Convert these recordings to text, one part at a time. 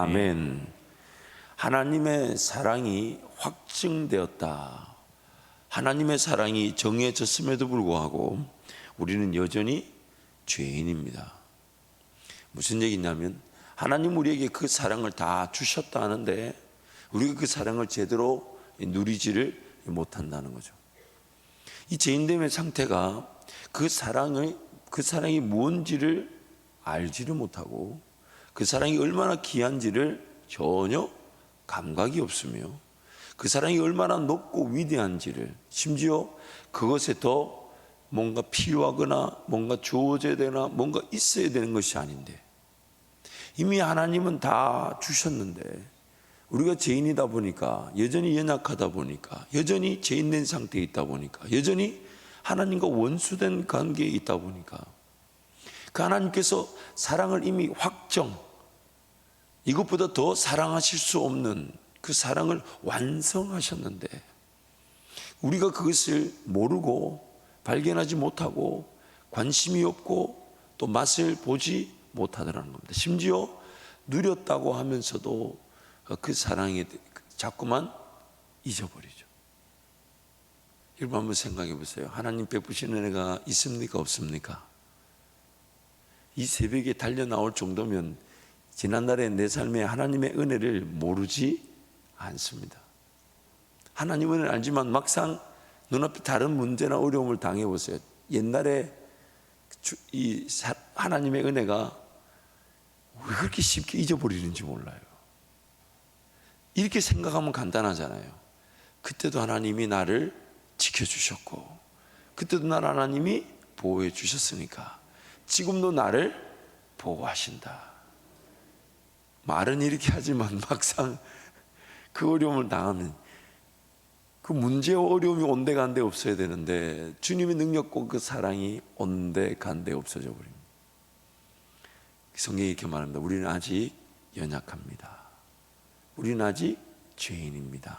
아멘. 하나님의 사랑이 확증되었다. 하나님의 사랑이 정해졌음에도 불구하고 우리는 여전히 죄인입니다. 무슨 얘기냐면 하나님 우리에게 그 사랑을 다 주셨다 하는데 우리가 그 사랑을 제대로 누리지를 못한다는 거죠. 이 죄인됨의 상태가 그 사랑이 뭔지를 알지를 못하고 그 사랑이 얼마나 귀한지를 전혀 감각이 없으며 그 사랑이 얼마나 높고 위대한지를 심지어 그것에 더 뭔가 필요하거나 뭔가 주어져야 되나 뭔가 있어야 되는 것이 아닌데 이미 하나님은 다 주셨는데 우리가 죄인이다 보니까 여전히 연약하다 보니까 여전히 죄인된 상태에 있다 보니까 여전히 하나님과 원수된 관계에 있다 보니까 그 하나님께서 사랑을 이미 이것보다 더 사랑하실 수 없는 그 사랑을 완성하셨는데 우리가 그것을 모르고 발견하지 못하고 관심이 없고 또 맛을 보지 못하더라는 겁니다. 심지어 누렸다고 하면서도 그 사랑에 자꾸만 잊어버리죠. 여러분 한번 생각해 보세요. 하나님 베푸시는 은혜가 있습니까 없습니까? 이 새벽에 달려 나올 정도면 지난날의 내 삶에 하나님의 은혜를 모르지 않습니다. 하나님 은혜를 알지만 막상 눈앞에 다른 문제나 어려움을 당해보세요. 옛날에 이 하나님의 은혜가 왜 그렇게 쉽게 잊어버리는지 몰라요. 이렇게 생각하면 간단하잖아요. 그때도 하나님이 나를 지켜주셨고 그때도 나를 하나님이 보호해 주셨으니까 지금도 나를 보호하신다. 말은 이렇게 하지만 막상 그 어려움을 당하면 그 문제와 어려움이 온데간데 없어야 되는데 주님의 능력과 그 사랑이 온데간데 없어져 버립니다. 성경이 이렇게 말합니다. 우리는 아직 연약합니다. 우리는 아직 죄인입니다.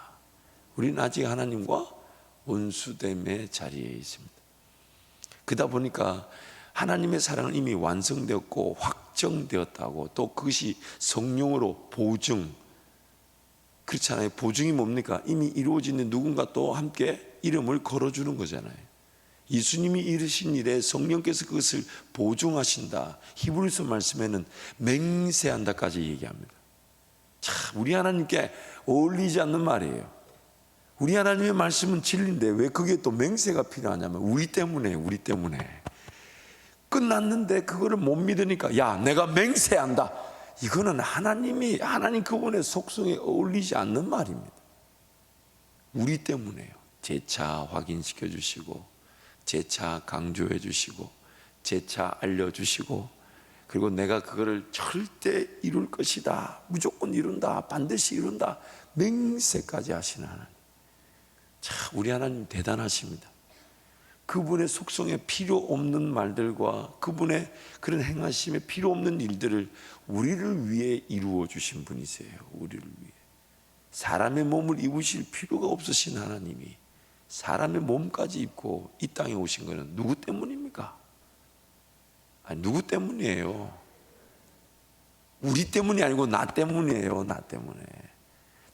우리는 아직 하나님과 원수됨의 자리에 있습니다. 그러다 보니까 하나님의 사랑은 이미 완성되었고 확정되었다고 또 그것이 성령으로 보증 그렇잖아요. 보증이 뭡니까? 이미 이루어진 누군가 또 함께 이름을 걸어주는 거잖아요. 예수님이 이루신 일에 성령께서 그것을 보증하신다. 히브리서 말씀에는 맹세한다까지 얘기합니다. 참 우리 하나님께 어울리지 않는 말이에요. 우리 하나님의 말씀은 진리인데 왜 그게 또 맹세가 필요하냐면 우리 때문에 끝났는데 그거를 못 믿으니까 야 내가 맹세한다. 이거는 하나님 그분의 속성에 어울리지 않는 말입니다. 우리 때문에요. 재차 확인시켜 주시고 재차 강조해 주시고 재차 알려주시고 그리고 내가 그거를 절대 이룰 것이다. 무조건 이룬다. 반드시 이룬다. 맹세까지 하시는 하나님. 참 우리 하나님 대단하십니다. 그분의 속성에 필요 없는 말들과 그분의 그런 행하심에 필요 없는 일들을 우리를 위해 이루어 주신 분이세요. 우리를 위해 사람의 몸을 입으실 필요가 없으신 하나님이 사람의 몸까지 입고 이 땅에 오신 것은 누구 때문입니까? 아니, 누구 때문이에요? 우리 때문이 아니고 나 때문이에요. 나 때문에.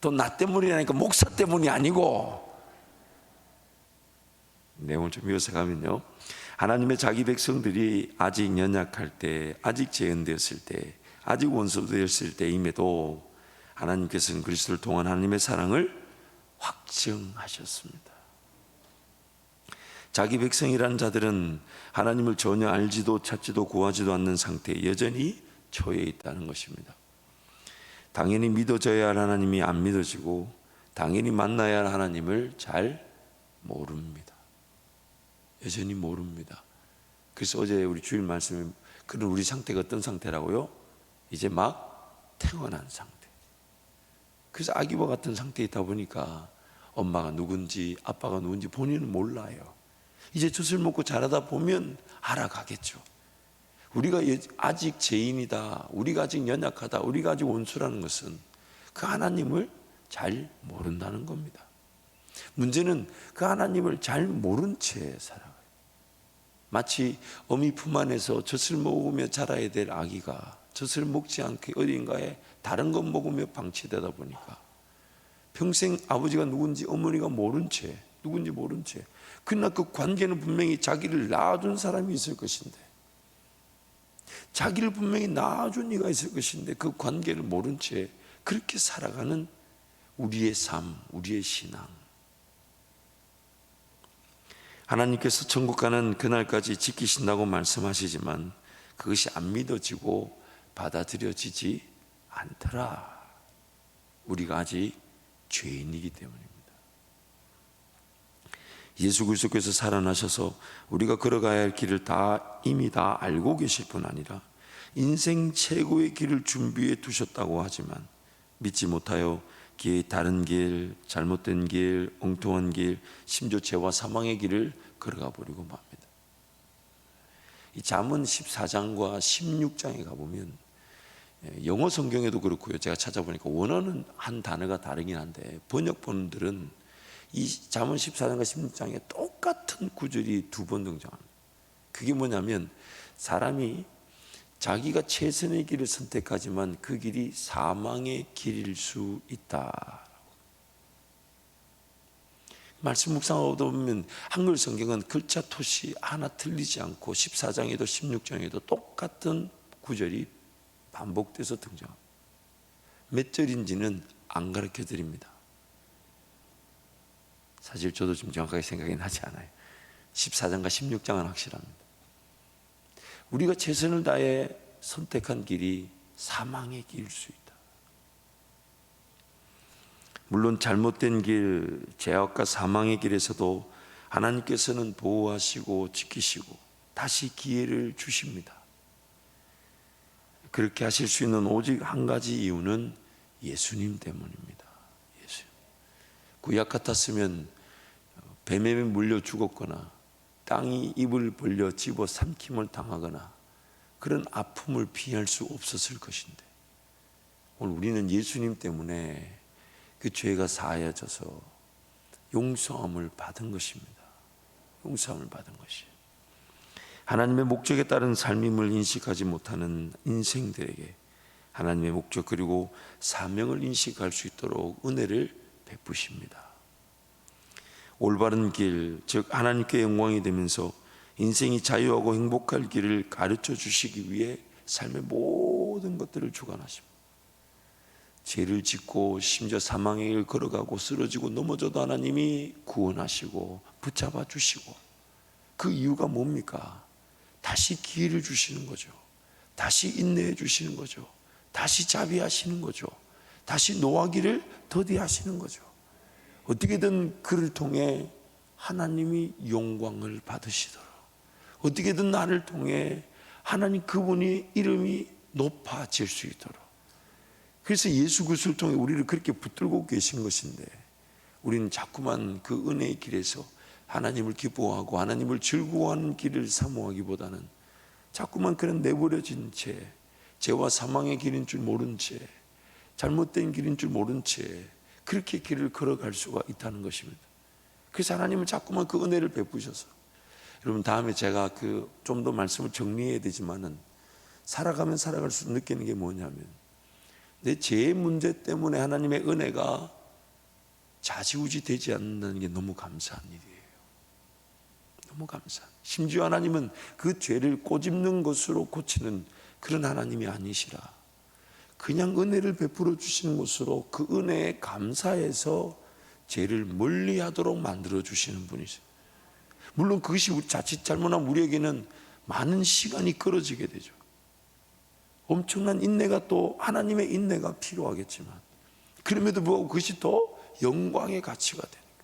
또 나 때문이라니까 목사 때문이 아니고. 내용을 좀 이어서 가면요, 하나님의 자기 백성들이 아직 연약할 때, 아직 재현되었을 때, 아직 원수되었을 때임에도 하나님께서는 그리스도를 통한 하나님의 사랑을 확증하셨습니다. 자기 백성이라는 자들은 하나님을 전혀 알지도 찾지도 구하지도 않는 상태에 여전히 처해 있다는 것입니다. 당연히 믿어져야 할 하나님이 안 믿어지고 당연히 만나야 할 하나님을 잘 모릅니다. 여전히 모릅니다. 그래서 어제 우리 주일 말씀에 그런 우리 상태가 어떤 상태라고요? 이제 막 태어난 상태. 그래서 아기와 같은 상태에 있다 보니까 엄마가 누군지 아빠가 누군지 본인은 몰라요. 이제 젖을 먹고 자라다 보면 알아가겠죠. 우리가 아직 죄인이다, 우리가 아직 연약하다, 우리가 아직 원수라는 것은 그 하나님을 잘 모른다는 겁니다. 문제는 그 하나님을 잘 모른 채 살아가요. 마치 어미 품 안에서 젖을 먹으며 자라야 될 아기가 젖을 먹지 않게 어딘가에 다른 것 먹으며 방치되다 보니까 평생 아버지가 누군지 어머니가 모른 채, 누군지 모른 채, 그러나 그 관계는 분명히 자기를 낳아준 사람이 있을 것인데, 자기를 분명히 낳아준 이가 있을 것인데 그 관계를 모른 채 그렇게 살아가는 우리의 삶, 우리의 신앙. 하나님께서 천국 가는 그날까지 지키신다고 말씀하시지만 그것이 안 믿어지고 받아들여지지 않더라. 우리가 아직 죄인이기 때문입니다. 예수 그리스도께서 살아나셔서 우리가 걸어가야 할 길을 이미 다 알고 계실 뿐 아니라 인생 최고의 길을 준비해 두셨다고 하지만 믿지 못하여 다른 길, 잘못된 길, 엉뚱한 길, 심지어 죄와 사망의 길을 걸어가 버리고 맙니다. 이 잠언 14장과 16장에 가보면 영어 성경에도 그렇고요, 제가 찾아보니까 원어는 한 단어가 다르긴 한데 번역본들은 이 잠언 14장과 16장에 똑같은 구절이 2번 등장합니다. 그게 뭐냐면 사람이 자기가 최선의 길을 선택하지만 그 길이 사망의 길일 수 있다. 말씀 묵상하다 보면 한글 성경은 글자 토시 하나 틀리지 않고 14장에도 16장에도 똑같은 구절이 반복돼서 등장합니다. 몇 절인지는 안 가르쳐 드립니다. 사실 저도 지금 정확하게 생각이 나지 않아요. 14장과 16장은 확실합니다. 우리가 최선을 다해 선택한 길이 사망의 길일 수 있다. 물론 잘못된 길, 죄악과 사망의 길에서도 하나님께서는 보호하시고 지키시고 다시 기회를 주십니다. 그렇게 하실 수 있는 오직 한 가지 이유는 예수님 때문입니다. 예수. 구약 같았으면 뱀에 물려 죽었거나 땅이 입을 벌려 집어 삼킴을 당하거나 그런 아픔을 피할 수 없었을 것인데 오늘 우리는 예수님 때문에 그 죄가 사하여져서 용서함을 받은 것입니다. 용서함을 받은 것이에요. 하나님의 목적에 따른 삶임을 인식하지 못하는 인생들에게 하나님의 목적 그리고 사명을 인식할 수 있도록 은혜를 베푸십니다. 올바른 길, 즉 하나님께 영광이 되면서 인생이 자유하고 행복할 길을 가르쳐 주시기 위해 삶의 모든 것들을 주관하십니다. 죄를 짓고 심지어 사망의 길을 걸어가고 쓰러지고 넘어져도 하나님이 구원하시고 붙잡아 주시고, 그 이유가 뭡니까? 다시 기회를 주시는 거죠. 다시 인내해 주시는 거죠. 다시 자비하시는 거죠. 다시 노하기를 더디하시는 거죠. 어떻게든 그를 통해 하나님이 영광을 받으시도록, 어떻게든 나를 통해 하나님 그분의 이름이 높아질 수 있도록. 그래서 예수 그리스도를 통해 우리를 그렇게 붙들고 계신 것인데 우리는 자꾸만 그 은혜의 길에서 하나님을 기뻐하고 하나님을 즐거워하는 길을 사모하기보다는 자꾸만 그런 내버려진 채, 죄와 사망의 길인 줄 모른 채, 잘못된 길인 줄 모른 채 그렇게 길을 걸어갈 수가 있다는 것입니다. 그래서 하나님은 자꾸만 그 은혜를 베푸셔서, 여러분 다음에 제가 좀 더 말씀을 정리해야 되지만은 살아가면 살아갈수록 느끼는 게 뭐냐면 내 죄의 문제 때문에 하나님의 은혜가 좌지우지 되지 않는다는 게 너무 감사한 일이에요. 너무 감사한. 심지어 하나님은 그 죄를 꼬집는 것으로 고치는 그런 하나님이 아니시라 그냥 은혜를 베풀어 주시는 것으로 그 은혜에 감사해서 죄를 멀리하도록 만들어 주시는 분이세요. 물론 그것이 자칫 잘못하면 우리에게는 많은 시간이 끌어지게 되죠. 엄청난 인내가, 또 하나님의 인내가 필요하겠지만 그럼에도 불구하고 그것이 더 영광의 가치가 되는 거예요.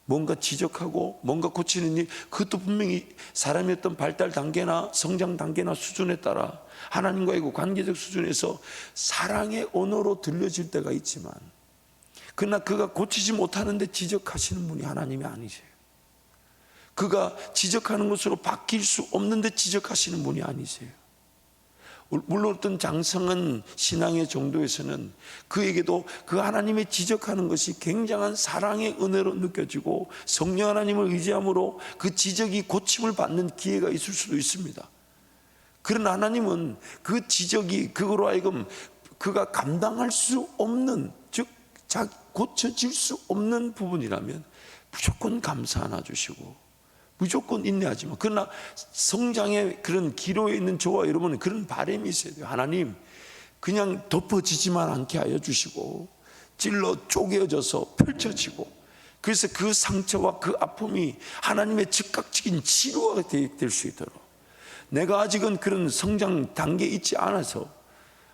뭔가 지적하고 뭔가 고치는 일, 그것도 분명히 사람의 어떤 발달 단계나 성장 단계나 수준에 따라 하나님과의 그 관계적 수준에서 사랑의 언어로 들려질 때가 있지만, 그러나 그가 고치지 못하는데 지적하시는 분이 하나님이 아니세요. 그가 지적하는 것으로 바뀔 수 없는데 지적하시는 분이 아니세요. 물론 어떤 장성한 신앙의 정도에서는 그에게도 그 하나님의 지적하는 것이 굉장한 사랑의 은혜로 느껴지고 성령 하나님을 의지함으로 그 지적이 고침을 받는 기회가 있을 수도 있습니다. 그러나 하나님은 그 지적이 그거로 하여금 그가 감당할 수 없는, 즉 고쳐질 수 없는 부분이라면 무조건 감사 하나 주시고 무조건 인내하지만, 그러나 성장의 그런 기로에 있는 저와 여러분은 그런 바람이 있어야 돼요. 하나님, 그냥 덮어지지만 않게 하여 주시고 찔러 쪼개져서 펼쳐지고, 그래서 그 상처와 그 아픔이 하나님의 즉각적인 치료가 될 수 있도록, 내가 아직은 그런 성장 단계에 있지 않아서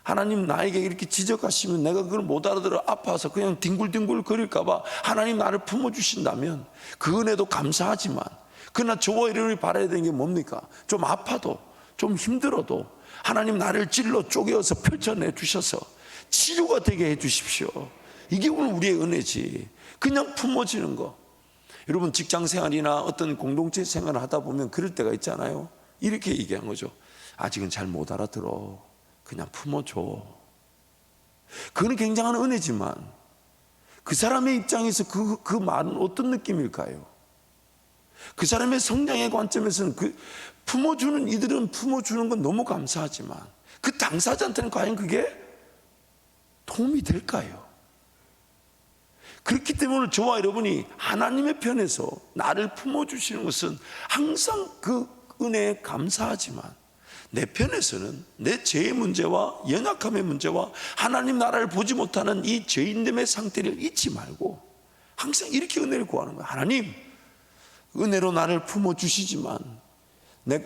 하나님 나에게 이렇게 지적하시면 내가 그걸 못 알아들어 아파서 그냥 뒹굴뒹굴 거릴까봐 하나님 나를 품어주신다면 그 은혜도 감사하지만, 그러나 저와 여러분이 바라야 되는 게 뭡니까? 좀 아파도, 좀 힘들어도 하나님 나를 찔러 쪼개어서 펼쳐내 주셔서 치료가 되게 해 주십시오. 이게 오늘 우리의 은혜지. 그냥 품어지는 거. 여러분, 직장 생활이나 어떤 공동체 생활을 하다 보면 그럴 때가 있잖아요. 이렇게 얘기한 거죠. 아직은 잘 못 알아들어. 그냥 품어줘. 그건 굉장한 은혜지만 그 사람의 입장에서 그 말은 어떤 느낌일까요? 그 사람의 성장의 관점에서는 품어주는, 이들은 품어주는 건 너무 감사하지만 그 당사자한테는 과연 그게 도움이 될까요? 그렇기 때문에 저와 여러분이 하나님의 편에서 나를 품어주시는 것은 항상 그 은혜에 감사하지만, 내 편에서는 내 죄의 문제와 연약함의 문제와 하나님 나라를 보지 못하는 이 죄인됨의 상태를 잊지 말고 항상 이렇게 은혜를 구하는 거예요. 하나님, 은혜로 나를 품어주시지만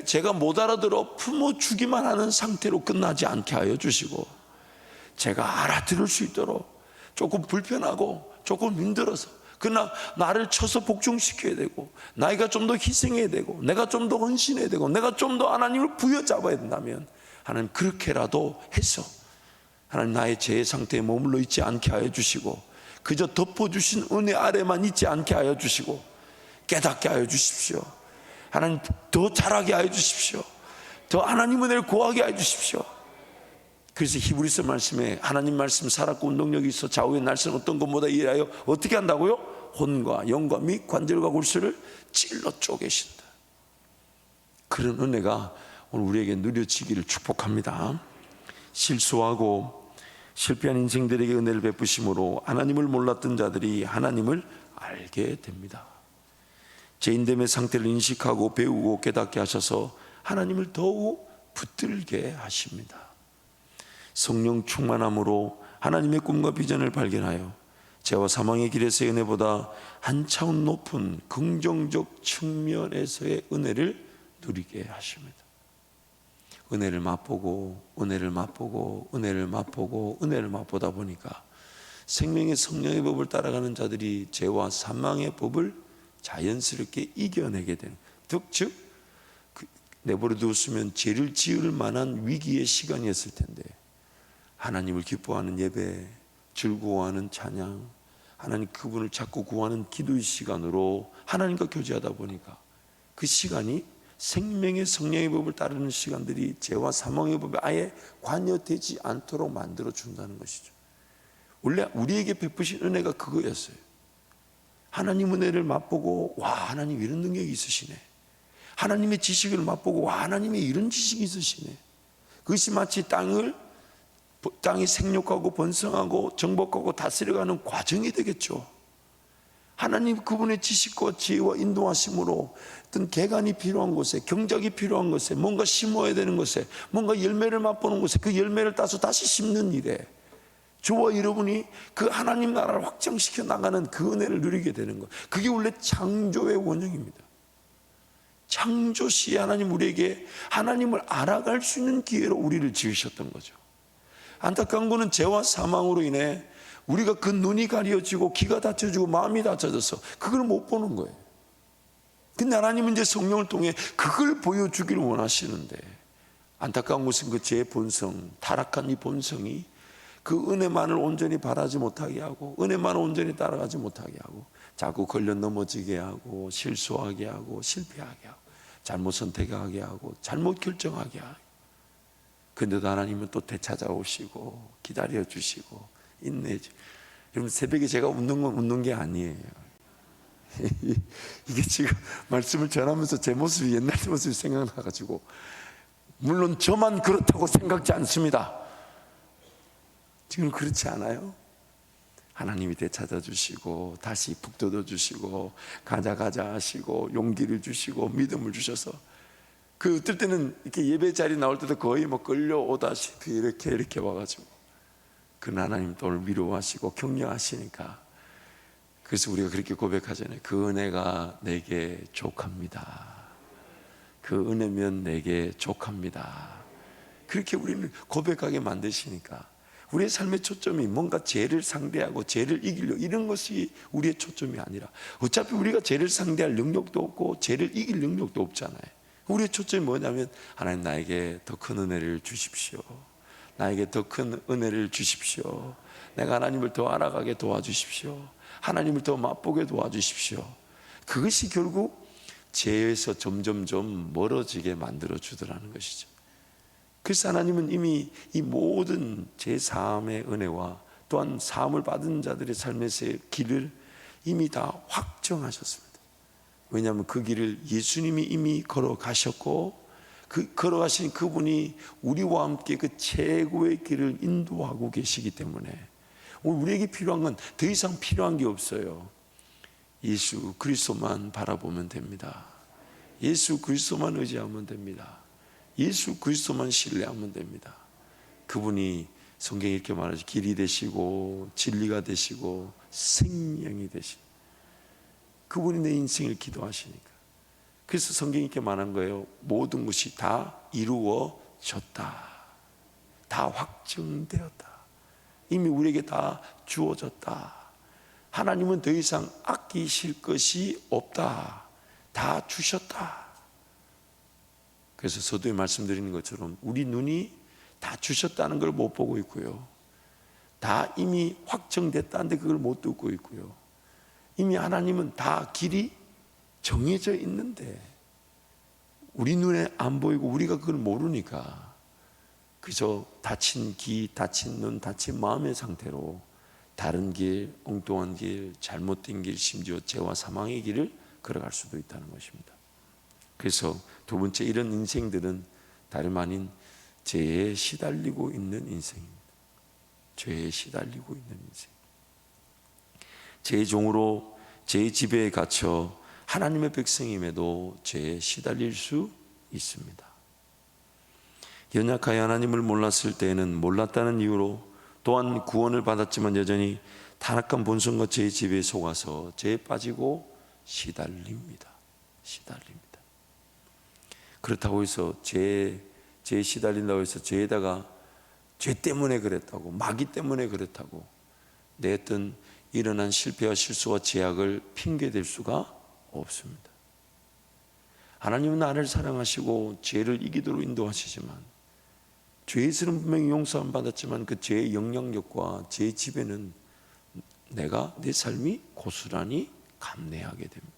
제가 못 알아들어 품어주기만 하는 상태로 끝나지 않게 하여 주시고, 제가 알아들을 수 있도록, 조금 불편하고 조금 힘들어서, 그러나 나를 쳐서 복종시켜야 되고, 나이가 좀 더 희생해야 되고, 내가 좀 더 헌신해야 되고, 내가 좀 더 하나님을 부여잡아야 된다면 하나님 그렇게라도 해서 하나님 나의 죄의 상태에 머물러 있지 않게 하여 주시고, 그저 덮어주신 은혜 아래만 있지 않게 하여 주시고, 깨닫게 하여 주십시오. 하나님 더 잘하게 하여 주십시오. 더 하나님 은혜를 구하게 하여 주십시오. 그래서 히브리서 말씀에 하나님 말씀 살았고 운동력이 있어 좌우의 날선 어떤 것보다 이하여 어떻게 한다고요? 혼과 영과 및 관절과 골수를 찔러 쪼개신다. 그런 은혜가 오늘 우리에게 누려지기를 축복합니다. 실수하고 실패한 인생들에게 은혜를 베푸심으로 하나님을 몰랐던 자들이 하나님을 알게 됩니다. 죄인됨의 상태를 인식하고 배우고 깨닫게 하셔서 하나님을 더욱 붙들게 하십니다. 성령 충만함으로 하나님의 꿈과 비전을 발견하여 죄와 사망의 길에서의 은혜보다 한 차원 높은 긍정적 측면에서의 은혜를 누리게 하십니다. 은혜를 맛보고 은혜를 맛보고 은혜를 맛보고 은혜를 맛보다 보니까 생명의 성령의 법을 따라가는 자들이 죄와 사망의 법을 자연스럽게 이겨내게 되는, 즉 내버려 두었으면 죄를 지을 만한 위기의 시간이었을 텐데 하나님을 기뻐하는 예배, 즐거워하는 찬양, 하나님 그분을 자꾸 구하는 기도의 시간으로 하나님과 교제하다 보니까 그 시간이 생명의 성령의 법을 따르는 시간들이 죄와 사망의 법에 아예 관여되지 않도록 만들어 준다는 것이죠. 원래 우리에게 베푸신 은혜가 그거였어요. 하나님 은혜를 맛보고 와, 하나님 이런 능력이 있으시네. 하나님의 지식을 맛보고 와, 하나님의 이런 지식이 있으시네. 그것이 마치 땅이 생육하고 번성하고 정복하고 다스려가는 과정이 되겠죠. 하나님 그분의 지식과 지혜와 인도하심으로 어떤 개간이 필요한 곳에, 경작이 필요한 곳에, 뭔가 심어야 되는 곳에, 뭔가 열매를 맛보는 곳에 그 열매를 따서 다시 심는 일에 저와 여러분이 그 하나님 나라를 확장시켜 나가는 그 은혜를 누리게 되는 것, 그게 원래 창조의 원형입니다. 창조 시에 하나님 우리에게 하나님을 알아갈 수 있는 기회로 우리를 지으셨던 거죠. 안타까운 거는 죄와 사망으로 인해 우리가 그 눈이 가려지고 귀가 닫혀지고 마음이 닫혀져서 그걸 못 보는 거예요. 근데 하나님은 이제 성령을 통해 그걸 보여주기를 원하시는데, 안타까운 것은 그 죄의 본성, 타락한 이 본성이 그 은혜만을 온전히 바라지 못하게 하고 은혜만을 온전히 따라가지 못하게 하고 자꾸 걸려 넘어지게 하고 실수하게 하고 실패하게 하고 잘못 선택하게 하고 잘못 결정하게 하고, 근데도 하나님은 또 되찾아오시고 기다려주시고 인내해주시고. 여러분, 새벽에 제가 웃는 건 웃는 게 아니에요. 이게 지금 말씀을 전하면서 제 모습이 옛날 모습이 생각나가지고, 물론 저만 그렇다고 생각지 않습니다. 지금 그렇지 않아요? 하나님이 되찾아 주시고 다시 북돋워 주시고 가자 하시고 용기를 주시고 믿음을 주셔서 그 어떨 때는 이렇게 예배 자리 나올 때도 거의 뭐 끌려오다시피 이렇게 와가지고 그 하나님 또 위로하시고 격려하시니까, 그래서 우리가 그렇게 고백하잖아요. 그 은혜가 내게 족합니다. 그 은혜면 내게 족합니다. 그렇게 우리는 고백하게 만드시니까 우리의 삶의 초점이 뭔가 죄를 상대하고 죄를 이기려 이런 것이 우리의 초점이 아니라, 어차피 우리가 죄를 상대할 능력도 없고 죄를 이길 능력도 없잖아요. 우리의 초점이 뭐냐면 하나님 나에게 더 큰 은혜를 주십시오. 나에게 더 큰 은혜를 주십시오. 내가 하나님을 더 알아가게 도와주십시오. 하나님을 더 맛보게 도와주십시오. 그것이 결국 죄에서 점점점 멀어지게 만들어 주더라는 것이죠. 그래서 하나님은 이미 이 모든 제3의 은혜와 또한 사함을 받은 자들의 삶에서의 길을 이미 다 확정하셨습니다. 왜냐하면 그 길을 예수님이 이미 걸어가셨고, 그 걸어가신 그분이 우리와 함께 그 최고의 길을 인도하고 계시기 때문에 우리에게 필요한 건 더 이상 필요한 게 없어요. 예수 그리스도만 바라보면 됩니다. 예수 그리스도만 의지하면 됩니다. 예수 그리스도만 신뢰하면 됩니다. 그분이 성경에 이렇게 말하죠. 길이 되시고 진리가 되시고 생명이 되시고, 그분이 내 인생을 기도하시니까. 그래서 성경이 이렇게 말한 거예요. 모든 것이 다 이루어졌다. 다 확정되었다. 이미 우리에게 다 주어졌다. 하나님은 더 이상 아끼실 것이 없다. 다 주셨다. 그래서 서두에 말씀드리는 것처럼 우리 눈이 다 주셨다는 걸 못 보고 있고요, 다 이미 확정됐다는데 그걸 못 듣고 있고요, 이미 하나님은 다 길이 정해져 있는데 우리 눈에 안 보이고 우리가 그걸 모르니까 그저 다친 귀, 다친 눈, 다친 마음의 상태로 다른 길, 엉뚱한 길, 잘못된 길, 심지어 죄와 사망의 길을 걸어갈 수도 있다는 것입니다. 그래서 두 번째, 이런 인생들은 다름 아닌 죄에 시달리고 있는 인생입니다. 죄에 시달리고 있는 인생. 죄의 종으로 죄의 지배에 갇혀 하나님의 백성임에도 죄에 시달릴 수 있습니다. 연약하여 하나님을 몰랐을 때에는 몰랐다는 이유로, 또한 구원을 받았지만 여전히 타락한 본성과 죄의 지배에 속아서 죄에 빠지고 시달립니다. 그렇다고 해서 죄에 시달린다고 해서 죄에다가 죄 때문에 그랬다고, 마귀 때문에 그랬다고 내 어떤 일어난 실패와 실수와 제약을 핑계댈 수가 없습니다. 하나님은 나를 사랑하시고 죄를 이기도록 인도하시지만, 죄에서는 분명히 용서함 받았지만 그 죄의 영향력과 죄의 지배는 내 삶이 고스란히 감내하게 됩니다.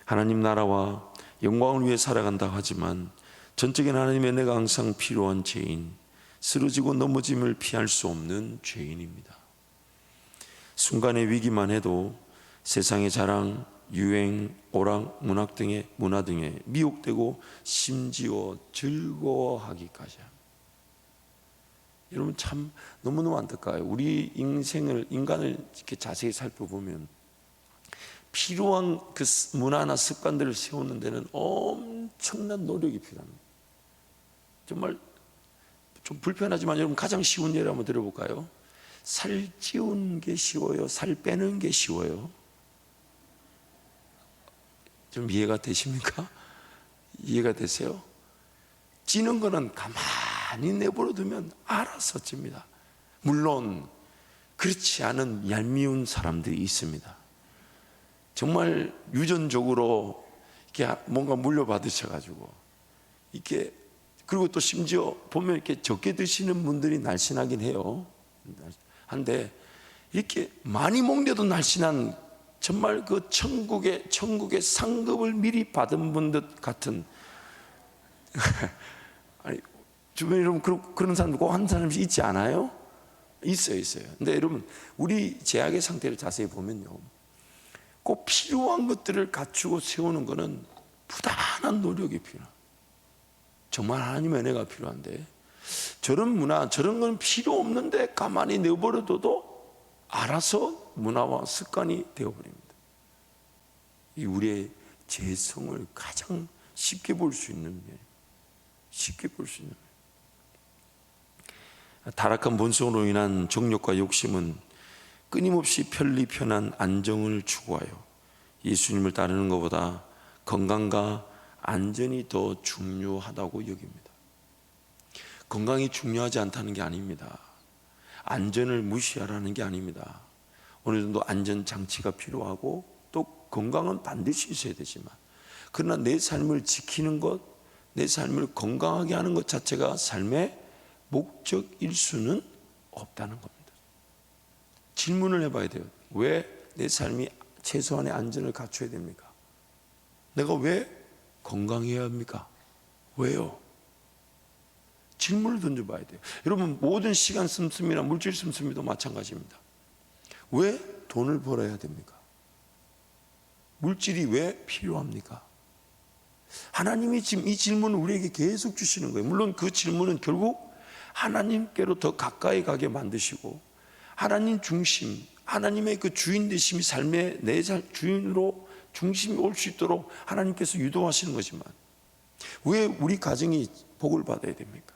하나님 나라와 영광을 위해 살아간다 하지만 전적인 하나님의 내가 항상 필요한 죄인, 쓰러지고 넘어짐을 피할 수 없는 죄인입니다. 순간의 위기만 해도 세상의 자랑, 유행, 오락, 문화 등에 미혹되고 심지어 즐거워하기까지 합니다. 여러분 참 너무너무 안타까워요. 우리 인간을 이렇게 자세히 살펴보면 필요한 그 문화나 습관들을 세우는 데는 엄청난 노력이 필요합니다. 정말 좀 불편하지만 여러분 가장 쉬운 예를 한번 들어볼까요? 살 찌우는 게 쉬워요? 살 빼는 게 쉬워요? 좀 이해가 되십니까? 이해가 되세요? 찌는 거는 가만히 내버려 두면 알아서 찝니다. 물론 그렇지 않은 얄미운 사람들이 있습니다. 정말 유전적으로 이렇게 뭔가 물려받으셔가지고 이렇게, 그리고 또 심지어 보면 이렇게 적게 드시는 분들이 날씬하긴 해요. 한데 이렇게 많이 먹는데도 날씬한, 정말 그 천국의 상급을 미리 받은 분들 같은 아니, 주변에 여러분 그런 사람 꼭 한 사람씩 있지 않아요? 있어요. 근데 여러분 우리 제약의 상태를 자세히 보면요, 꼭 필요한 것들을 갖추고 세우는 것은 부단한 노력이 필요해요. 정말 하나님의 은혜가 필요한데 저런 문화, 저런 건 필요 없는데 가만히 내버려둬도 알아서 문화와 습관이 되어버립니다. 이 우리의 죄성을 가장 쉽게 볼 수 있는 면, 쉽게 볼 수 있는 면. 타락한 본성으로 인한 정욕과 욕심은 끊임없이 편리 편한 안정을 추구하여 예수님을 따르는 것보다 건강과 안전이 더 중요하다고 여깁니다. 건강이 중요하지 않다는 게 아닙니다. 안전을 무시하라는 게 아닙니다. 어느 정도 안전장치가 필요하고 또 건강은 반드시 있어야 되지만, 그러나 내 삶을 지키는 것, 내 삶을 건강하게 하는 것 자체가 삶의 목적일 수는 없다는 겁니다. 질문을 해봐야 돼요. 왜 내 삶이 최소한의 안전을 갖춰야 됩니까? 내가 왜 건강해야 합니까? 왜요? 질문을 던져봐야 돼요. 여러분, 모든 시간 씀씀이나 물질 씀씀이도 마찬가지입니다. 왜 돈을 벌어야 됩니까? 물질이 왜 필요합니까? 하나님이 지금 이 질문을 우리에게 계속 주시는 거예요. 물론 그 질문은 결국 하나님께로 더 가까이 가게 만드시고, 하나님 중심, 하나님의 그 주인 되심이 삶의 내 주인으로 중심이 올 수 있도록 하나님께서 유도하시는 거지만, 왜 우리 가정이 복을 받아야 됩니까?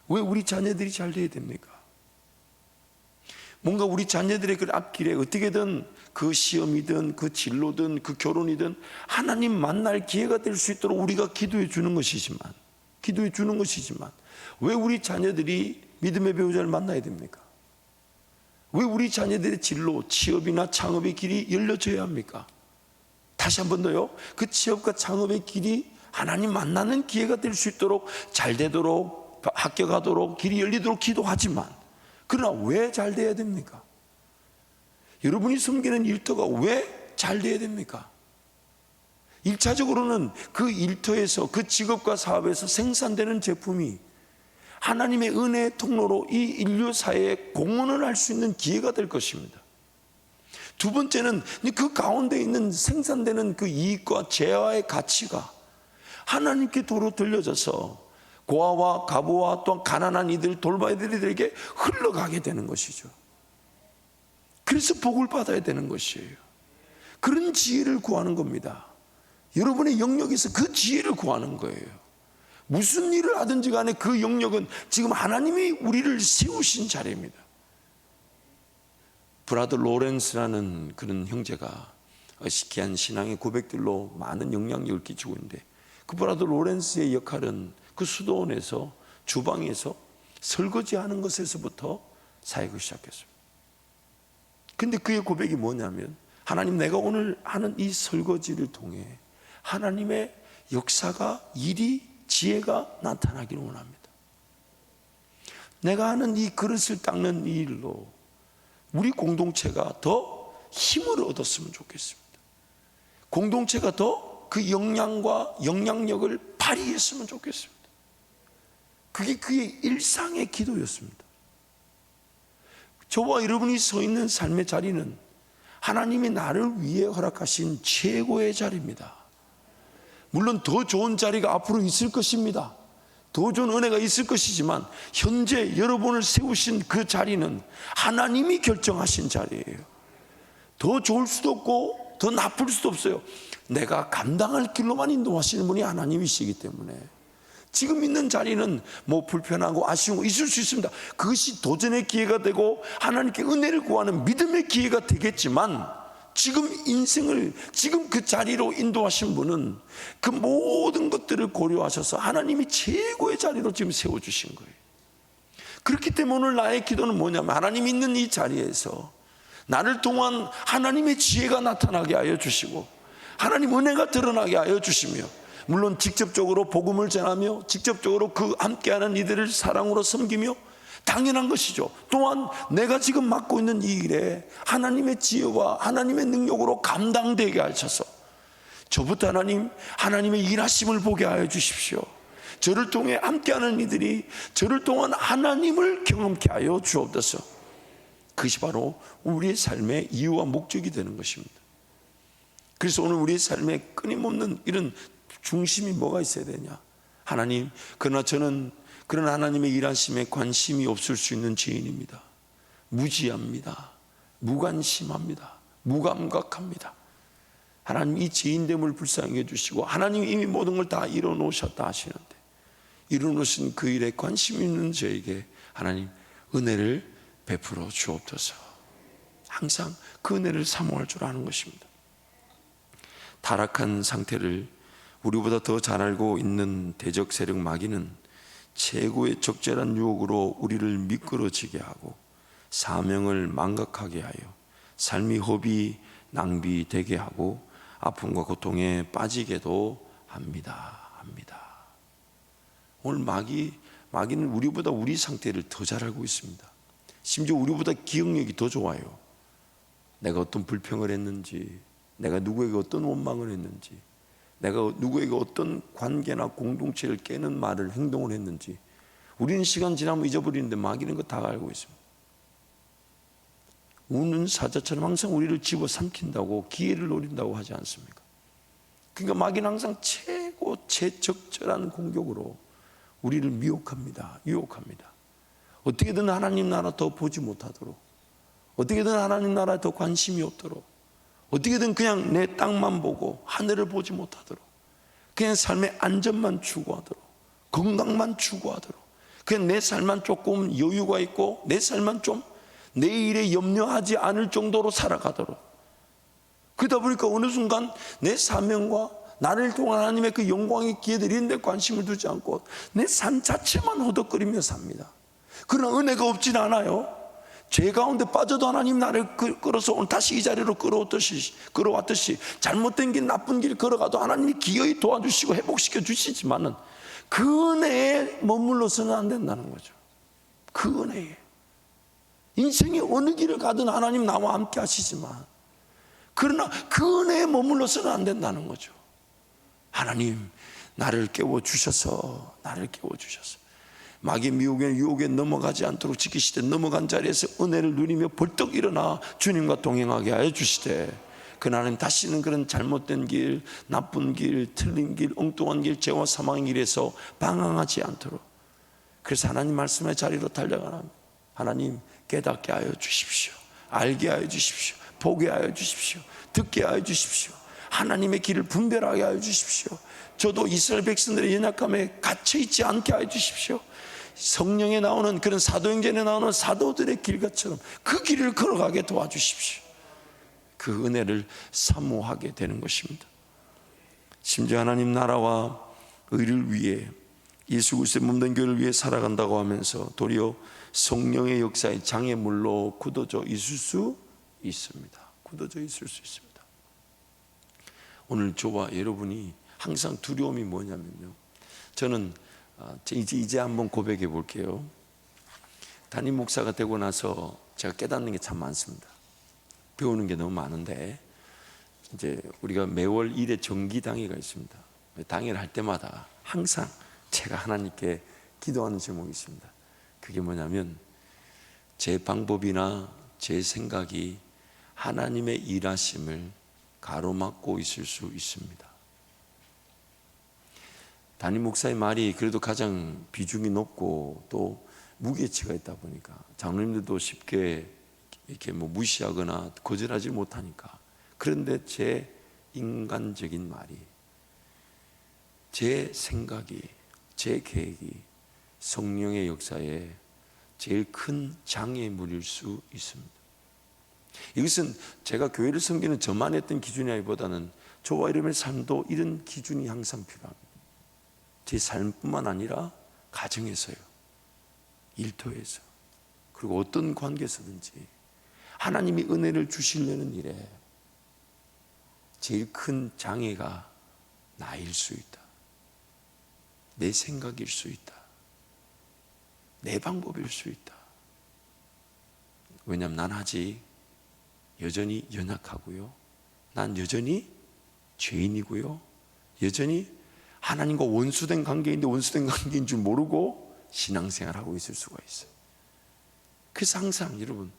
왜 우리 자녀들이 잘 돼야 됩니까? 뭔가 우리 자녀들의 그 앞길에 어떻게든 그 시험이든 그 진로든 그 결혼이든 하나님 만날 기회가 될 수 있도록 우리가 기도해 주는 것이지만, 왜 우리 자녀들이 믿음의 배우자를 만나야 됩니까? 왜 우리 자녀들의 진로, 취업이나 창업의 길이 열려져야 합니까? 다시 한 번 더요. 그 취업과 창업의 길이 하나님 만나는 기회가 될 수 있도록, 잘 되도록, 합격하도록, 길이 열리도록 기도하지만, 그러나 왜 잘 돼야 됩니까? 여러분이 섬기는 일터가 왜 잘 돼야 됩니까? 1차적으로는 그 일터에서, 그 직업과 사업에서 생산되는 제품이 하나님의 은혜의 통로로 이 인류 사회에 공헌을 할 수 있는 기회가 될 것입니다. 두 번째는 그 가운데 있는 생산되는 그 이익과 재화의 가치가 하나님께 도로 들려져서 고아와 가부와 또한 가난한 이들, 돌봐이들에게 흘러가게 되는 것이죠. 그래서 복을 받아야 되는 것이에요. 그런 지혜를 구하는 겁니다. 여러분의 영역에서 그 지혜를 구하는 거예요. 무슨 일을 하든지 간에 그 영역은 지금 하나님이 우리를 세우신 자리입니다. 브라더 로렌스라는 그런 형제가 어시키한 신앙의 고백들로 많은 영향력을 끼치고 있는데, 그 브라더 로렌스의 역할은 그 수도원에서, 주방에서 설거지하는 것에서부터 사역을 시작했습니다. 근데 그의 고백이 뭐냐면, 하나님, 내가 오늘 하는 이 설거지를 통해 하나님의 역사가, 일이, 지혜가 나타나기를 원합니다. 내가 하는 이 그릇을 닦는 이 일로 우리 공동체가 더 힘을 얻었으면 좋겠습니다. 공동체가 더 그 역량과 영향력을 발휘했으면 좋겠습니다. 그게 그의 일상의 기도였습니다. 저와 여러분이 서 있는 삶의 자리는 하나님이 나를 위해 허락하신 최고의 자리입니다. 물론 더 좋은 자리가 앞으로 있을 것입니다. 더 좋은 은혜가 있을 것이지만, 현재 여러분을 세우신 그 자리는 하나님이 결정하신 자리예요. 더 좋을 수도 없고 더 나쁠 수도 없어요. 내가 감당할 길로만 인도하시는 분이 하나님이시기 때문에, 지금 있는 자리는 뭐 불편하고 아쉬운 거 있을 수 있습니다. 그것이 도전의 기회가 되고 하나님께 은혜를 구하는 믿음의 기회가 되겠지만, 지금 인생을, 지금 그 자리로 인도하신 분은 그 모든 것들을 고려하셔서 하나님이 최고의 자리로 지금 세워주신 거예요. 그렇기 때문에 오늘 나의 기도는 뭐냐면, 하나님 있는 이 자리에서 나를 통한 하나님의 지혜가 나타나게 하여 주시고, 하나님 은혜가 드러나게 하여 주시며, 물론 직접적으로 복음을 전하며 직접적으로 그 함께하는 이들을 사랑으로 섬기며 당연한 것이죠. 또한 내가 지금 맡고 있는 이 일에 하나님의 지혜와 하나님의 능력으로 감당되게 하셔서, 저부터 하나님의 일하심을 보게 하여 주십시오. 저를 통해 함께하는 이들이 저를 통한 하나님을 경험케 하여 주옵소서. 그것이 바로 우리의 삶의 이유와 목적이 되는 것입니다. 그래서 오늘 우리의 삶에 끊임없는 이런 중심이 뭐가 있어야 되냐? 하나님, 그러나 저는 그런 하나님의 일하심에 관심이 없을 수 있는 죄인입니다. 무지합니다. 무관심합니다. 무감각합니다. 하나님 이 죄인됨을 불쌍히 해주시고 하나님이 이미 모든 걸 다 이뤄놓으셨다 하시는데 이뤄놓으신 그 일에 관심 있는 저에게 하나님 은혜를 베풀어 주옵소서. 항상 그 은혜를 사모할 줄 아는 것입니다. 타락한 상태를 우리보다 더 잘 알고 있는 대적 세력 마귀는 최고의 적절한 유혹으로 우리를 미끄러지게 하고 사명을 망각하게 하여 삶이 허비 낭비되게 하고 아픔과 고통에 빠지게도 합니다. 오늘 마귀는 우리보다 우리 상태를 더 잘 알고 있습니다. 심지어 우리보다 기억력이 더 좋아요. 내가 어떤 불평을 했는지, 내가 누구에게 어떤 원망을 했는지, 내가 누구에게 어떤 관계나 공동체를 깨는 말을 행동을 했는지 우리는 시간 지나면 잊어버리는데 마귀는 그거 다 알고 있습니다. 우는 사자처럼 항상 우리를 집어삼킨다고 기회를 노린다고 하지 않습니까? 그러니까 마귀는 항상 최고 최적절한 공격으로 우리를 미혹합니다. 유혹합니다. 어떻게든 하나님 나라 더 보지 못하도록, 어떻게든 하나님 나라에 더 관심이 없도록, 어떻게든 그냥 내 땅만 보고 하늘을 보지 못하도록, 그냥 삶의 안전만 추구하도록, 건강만 추구하도록, 그냥 내 삶만 조금 여유가 있고 내 삶만 좀 내일에 염려하지 않을 정도로 살아가도록. 그러다 보니까 어느 순간 내 사명과 나를 통한 하나님의 그 영광의 기회들이 있는데 관심을 두지 않고 내 삶 자체만 허덕거리며 삽니다. 그러나 은혜가 없진 않아요. 죄 가운데 빠져도 하나님 나를 끌어서 오늘 다시 이 자리로 끌어왔듯이 잘못된 길 나쁜 길 걸어가도 하나님이 기어이 도와주시고 회복시켜 주시지만은 그 은혜에 머물러서는 안 된다는 거죠. 그 은혜에 인생의 어느 길을 가든 하나님 나와 함께 하시지만 그러나 그 은혜에 머물러서는 안 된다는 거죠. 하나님 나를 깨워주셔서 마귀의 미혹에 유혹에 넘어가지 않도록 지키시되 넘어간 자리에서 은혜를 누리며 벌떡 일어나 주님과 동행하게 하여 주시되 그 하나님 다시는 그런 잘못된 길, 나쁜 길, 틀린 길, 엉뚱한 길, 죄와 사망의 길에서 방황하지 않도록. 그래서 하나님 말씀의 자리로 달려가라. 하나님 깨닫게 하여 주십시오. 알게 하여 주십시오. 보게 하여 주십시오. 듣게 하여 주십시오. 하나님의 길을 분별하게 하여 주십시오. 저도 이스라엘 백성들의 연약함에 갇혀있지 않게 하여 주십시오. 성령에 나오는 그런 사도행전에 나오는 사도들의 길같처럼 그 길을 걸어가게 도와주십시오. 그 은혜를 사모하게 되는 것입니다. 심지어 하나님 나라와 의를 위해 예수 그리스도의 몸된 교회를 위해 살아간다고 하면서 도리어 성령의 역사의 장애물로 굳어져 있을 수 있습니다. 오늘 저와 여러분이 항상 두려움이 뭐냐면요, 저는 이제 한번 고백해 볼게요. 담임 목사가 되고 나서 제가 깨닫는 게 참 많습니다. 배우는 게 너무 많은데 이제 우리가 매월 1회 정기당회가 있습니다. 당회를 할 때마다 항상 제가 하나님께 기도하는 제목이 있습니다. 그게 뭐냐면 제 방법이나 제 생각이 하나님의 일하심을 가로막고 있을 수 있습니다. 담임 목사의 말이 그래도 가장 비중이 높고 또 무게치가 있다 보니까 장로님들도 쉽게 이렇게 무시하거나 거절하지 못하니까. 그런데 제 인간적인 말이, 제 생각이, 제 계획이 성령의 역사에 제일 큰 장애물일 수 있습니다. 이것은 제가 교회를 섬기는 저만 했던 기준이라기보다는 저와 여러분의 삶도 이런 기준이 항상 필요합니다. 제 삶뿐만 아니라 가정에서요, 일터에서, 그리고 어떤 관계에서든지 하나님이 은혜를 주시려는 일에 제일 큰 장애가 나일 수 있다. 내 생각일 수 있다. 내 방법일 수 있다. 왜냐하면 난 아직 여전히 연약하고요, 난 여전히 죄인이고요, 여전히 하나님과 원수된 관계인데 원수된 관계인 줄 모르고 신앙생활하고 있을 수가 있어요. 그래서 항상 여러분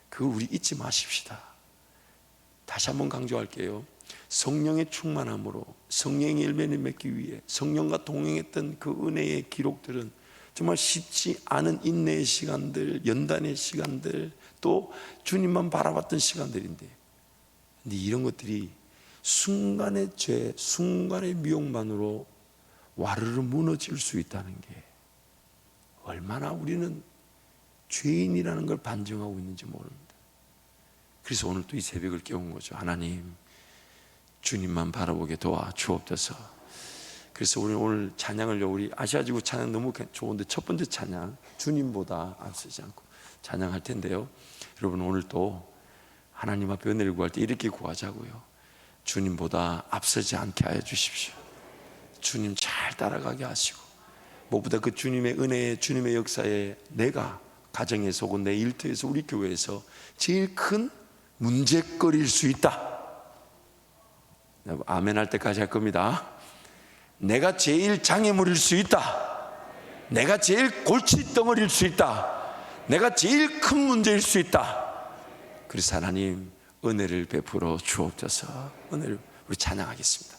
그걸 우리 잊지 마십시다. 다시 한번 강조할게요. 성령의 충만함으로 성령의 열매를 맺기 위해 성령과 동행했던 그 은혜의 기록들은 정말 쉽지 않은 인내의 시간들, 연단의 시간들, 또 주님만 바라봤던 시간들인데, 근데 이런 것들이 순간의 죄, 순간의 미혹만으로 와르르 무너질 수 있다는 게 얼마나 우리는 죄인이라는 걸 반증하고 있는지 모릅니다. 그래서 오늘 또 이 새벽을 깨운 거죠. 하나님, 주님만 바라보게 도와 주옵소서. 그래서 우리 오늘 찬양을요, 우리 아시아지구 찬양 너무 좋은데 첫 번째 찬양, 주님보다 앞서지 않고 찬양할 텐데요, 여러분 오늘 또 하나님 앞에 은혜를 구할 때 이렇게 구하자고요. 주님보다 앞서지 않게 하여 주십시오. 주님 잘 따라가게 하시고, 무엇보다 그 주님의 은혜에, 주님의 역사에 내가 가정에서 혹은 내 일터에서, 우리 교회에서 제일 큰 문제거리일 수 있다. 아멘 할 때까지 할 겁니다. 내가 제일 장애물일 수 있다. 내가 제일 골칫덩어리일 수 있다. 내가 제일 큰 문제일 수 있다. 그래서 하나님 은혜를 베풀어 주옵소서. 은혜를 우리 찬양하겠습니다.